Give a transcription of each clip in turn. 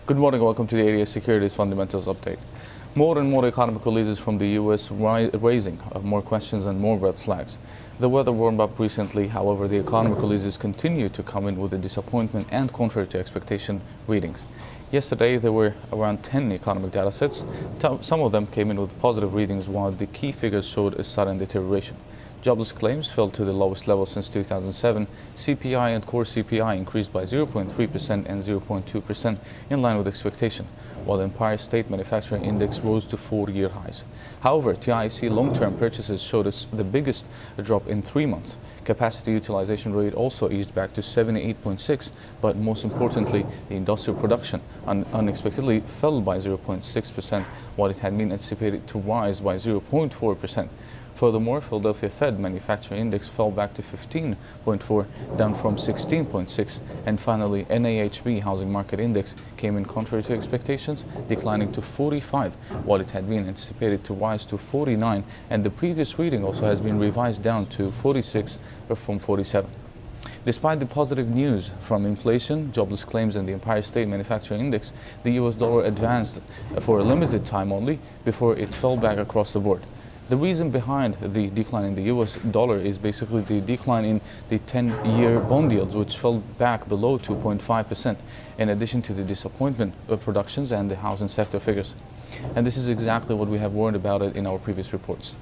Good morning, welcome to the ADS Securities Fundamentals Update. More and more economic releases from the U.S. raising more questions and more red flags. The weather warmed up recently, however, the economic releases continue to come in with a disappointment and contrary to expectation readings. Yesterday, there were around 10 economic data sets. Some of them came in with positive readings, while the key figures showed a sudden deterioration. Jobless claims fell to the lowest level since 2007. CPI and core CPI increased by 0.3% and 0.2% in line with expectation, while the Empire State Manufacturing Index rose to 4-year highs. However, TIC long-term purchases showed us the biggest drop in 3 months. Capacity utilization rate also eased back to 78.6, but most importantly, the industrial production unexpectedly fell by 0.6%, while it had been anticipated to rise by 0.4%. Furthermore, Philadelphia Fed Manufacturing Index fell back to 15.4, down from 16.6. And finally, NAHB Housing Market Index came in contrary to expectations, declining to 45, while it had been anticipated to rise to 49. And the previous reading also has been revised down to 46 from 47. Despite the positive news from inflation, jobless claims, and the Empire State Manufacturing Index, the US dollar advanced for a limited time only before it fell back across the board. The reason behind the decline in the US dollar is basically the decline in the 10-year bond yields, which fell back below 2.5%, in addition to the disappointment of productions and the housing sector figures. And this is exactly what we have warned about it in our previous reports.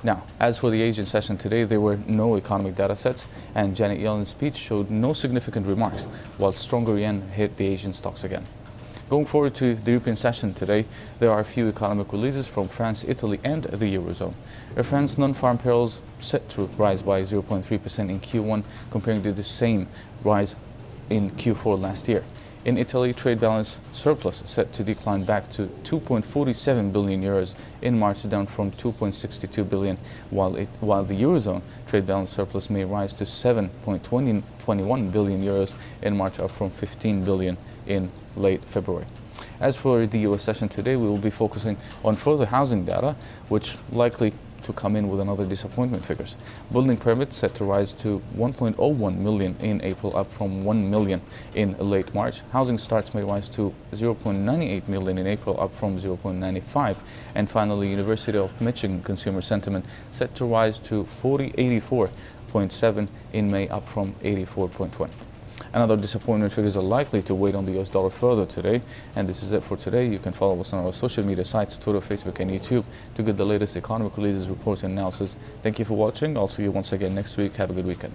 Now, as for the Asian session today, there were no economic data sets, and Janet Yellen's speech showed no significant remarks, while stronger yen hit the Asian stocks again. Going forward to the European session today, there are a few economic releases from France, Italy, and the Eurozone. France non-farm payrolls set to rise by 0.3% in Q1, comparing to the same rise in Q4 last year. In Italy, trade balance surplus set to decline back to 2.47 billion euros in March, down from 2.62 billion, while the Eurozone trade balance surplus may rise to 7.21 billion euros in March, up from 15 billion in late February. As for the US session today, we will be focusing on further housing data, which likely to come in with another disappointment figures. Building permits set to rise to 1.01 million in April, up from 1 million in late March. Housing starts may rise to 0.98 million in April, up from 0.95. And finally, University of Michigan consumer sentiment set to rise to 84.7 in May, up from 84.1. Another disappointment figures are likely to weigh on the US dollar further today. And this is it for today. You can follow us on our social media sites, Twitter, Facebook, and YouTube to get the latest economic releases, reports, and analysis. Thank you for watching. I'll see you once again next week. Have a good weekend.